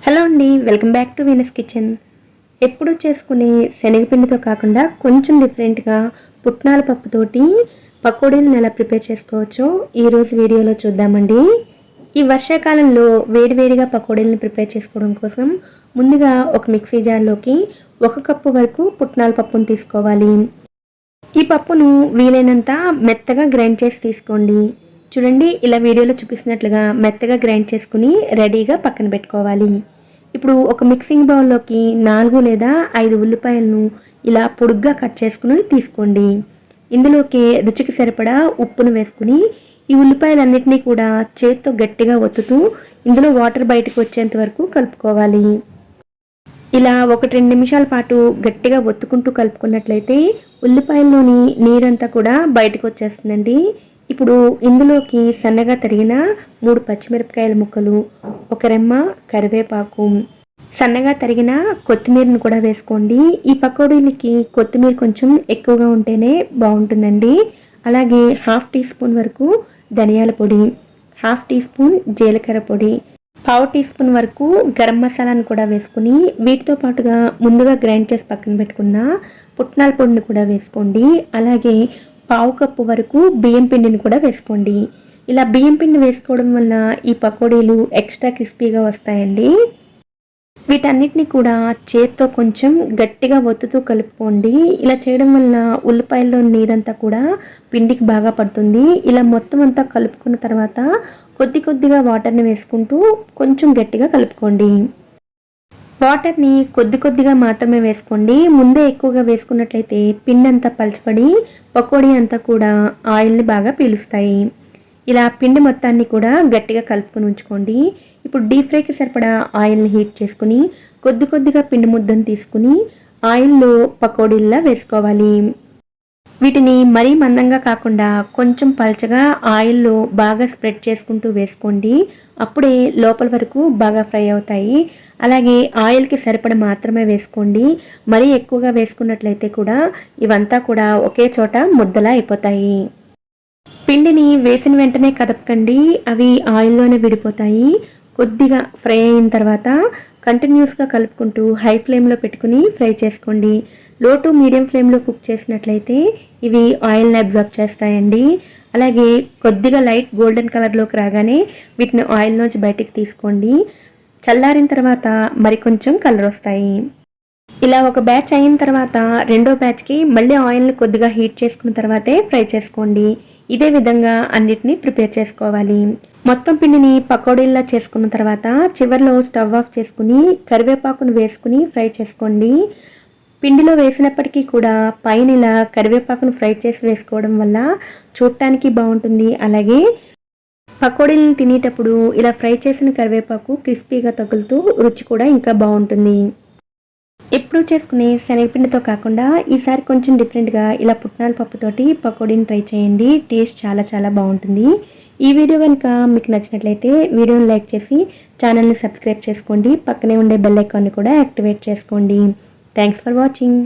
Hello అండి, welcome back to Venus kitchen. ఎప్పుడు చేసుకునే శనగపిండితో కాకుండా కొంచెం డిఫరెంట్గా పుట్నాల పప్పుతోటి పకోడీలను ఎలా ప్రిపేర్ చేసుకోవచ్చో ఈరోజు వీడియోలో చూద్దామండి. ఈ వర్షాకాలంలో వేడివేడిగా పకోడీలను ప్రిపేర్ చేసుకోవడం కోసం ముందుగా ఒక మిక్సీ జార్లోకి 1 కప్పు వరకు పుట్నాల పప్పును తీసుకోవాలి. ఈ పప్పును వీలైనంత మెత్తగా గ్రైండ్ చేసి తీసుకోండి. చూడండి, ఇలా వీడియోలో చూపిస్తున్నట్లుగా మెత్తగా గ్రైండ్ చేసుకుని రెడీగా పక్కన పెట్టుకోవాలి. ఇప్పుడు ఒక మిక్సింగ్ బౌల్లోకి 4 లేదా 5 ఉల్లిపాయలను ఇలా పొడుగ్గా కట్ చేసుకుని తీసుకోండి. ఇందులోకి రుచికి సరిపడా ఉప్పును వేసుకుని ఈ ఉల్లిపాయలన్నింటినీ కూడా చేత్తో గట్టిగా ఒత్తుతూ ఇందులో వాటర్ బయటకు వచ్చేంత వరకు కలుపుకోవాలి. ఇలా 1-2 నిమిషాల పాటు గట్టిగా ఒత్తుకుంటూ కలుపుకున్నట్లయితే ఉల్లిపాయల్లోని నీరంతా కూడా బయటకు వచ్చేస్తుందండి. ఇప్పుడు ఇందులోకి సన్నగా తరిగిన 3 పచ్చిమిరపకాయల ముక్కలు, 1 రెమ్మ కరివేపాకు, సన్నగా తరిగిన కొత్తిమీరను కూడా వేసుకోండి. ఈ పకోడీలకి కొత్తిమీర కొంచెం ఎక్కువగా ఉంటేనే బాగుంటుందండి. అలాగే 1/2 టీ స్పూన్ వరకు ధనియాల పొడి, 1/2 టీ స్పూన్ జీలకర్ర పొడి, 1/4 టీ స్పూన్ వరకు గరం మసాలాను కూడా వేసుకుని వీటితో పాటుగా ముందుగా గ్రైండ్ చేసి పక్కన పెట్టుకున్న పుట్నాల పొడిని కూడా వేసుకోండి. అలాగే 1/4 కప్పు వరకు బియ్యం పిండిని కూడా వేసుకోండి. ఇలా బియ్యం పిండి వేసుకోవడం వల్ల ఈ పకోడీలు ఎక్స్ట్రా క్రిస్పీగా వస్తాయండి. వీటన్నిటిని కూడా చేత్తో కొంచెం గట్టిగా ఒత్తుతూ కలుపుకోండి. ఇలా చేయడం వల్ల ఉల్లిపాయల్లో నీరంతా కూడా పిండికి బాగా పడుతుంది. ఇలా మొత్తం అంతా కలుపుకున్న తర్వాత కొద్దిగా వాటర్ని వేసుకుంటూ కొంచెం గట్టిగా కలుపుకోండి. వాటర్ని కొద్దిగా మాత్రమే వేసుకోండి. ముందే ఎక్కువగా వేసుకున్నట్లయితే పిండి అంతా పలచబడి పకోడీ అంతా కూడా ఆయిల్ని బాగా పీలుస్తాయి. ఇలా పిండి మొత్తాన్ని కూడా గట్టిగా కలుపుకొని ఉంచుకోండి. ఇప్పుడు డీప్ ఫ్రైకి సరిపడా ఆయిల్ని హీట్ చేసుకుని కొద్దిగా పిండి ముద్దను తీసుకుని ఆయిల్లో పకోడీల్లా వేసుకోవాలి. వీటిని మరీ మందంగా కాకుండా కొంచెం పల్చగా ఆయిల్లో బాగా స్ప్రెడ్ చేసుకుంటూ వేసుకోండి. అప్పుడే లోపల వరకు బాగా ఫ్రై అవుతాయి. అలాగే ఆయిల్కి సరిపడ మాత్రమే వేసుకోండి. మరీ ఎక్కువగా వేసుకున్నట్లయితే కూడా ఇవంతా కూడా ఒకే చోట ముద్దలా అయిపోతాయి. పిండిని వేసిన వెంటనే కదపకండి, అవి ఆయిల్లోనే విడిపోతాయి. కొద్దిగా ఫ్రై అయిన తర్వాత కంటిన్యూస్గా కలుపుకుంటూ హై ఫ్లేమ్లో పెట్టుకుని ఫ్రై చేసుకోండి. లో టు మీడియం ఫ్లేమ్లో కుక్ చేసినట్లయితే ఇవి ఆయిల్ని అబ్జర్వ్ చేస్తాయండి. అలాగే కొద్దిగా లైట్ గోల్డెన్ కలర్లోకి రాగానే వీటిని ఆయిల్ నుంచి బయటికి తీసుకోండి. చల్లారిన తర్వాత మరికొంచెం కలర్ వస్తాయి. ఇలా ఒక బ్యాచ్ అయిన తర్వాత రెండో బ్యాచ్కి మళ్ళీ ఆయిల్ని కొద్దిగా హీట్ చేసుకున్న తర్వాతే ఫ్రై చేసుకోండి. ఇదే విధంగా అన్నిటినీ ప్రిపేర్ చేసుకోవాలి. మొత్తం పిండిని పకోడీల్లా చేసుకున్న తర్వాత చివరిలో స్టవ్ ఆఫ్ చేసుకుని కరివేపాకును వేసుకుని ఫ్రై చేసుకోండి. పిండిలో వేసినప్పటికీ కూడా పైన ఇలా కరివేపాకును ఫ్రై చేసి వేసుకోవడం వల్ల చూడటానికి బాగుంటుంది. అలాగే పకోడీలను తినేటప్పుడు ఇలా ఫ్రై చేసిన కరివేపాకు క్రిస్పీగా తగులుతూ రుచి కూడా ఇంకా బాగుంటుంది. ఎప్పుడు చేసుకునే శనగపిండితో కాకుండా ఈసారి కొంచెం డిఫరెంట్గా ఇలా పుట్నాల పప్పుతోటి పకోడీని ట్రై చేయండి. టేస్ట్ చాలా బాగుంటుంది. ఈ వీడియో కనుక మీకు నచ్చినట్లయితే వీడియోని లైక్ చేసి ఛానల్ని సబ్స్క్రైబ్ చేసుకోండి. పక్కనే ఉండే బెల్ ఐకాన్ని కూడా యాక్టివేట్ చేసుకోండి. Thanks for watching.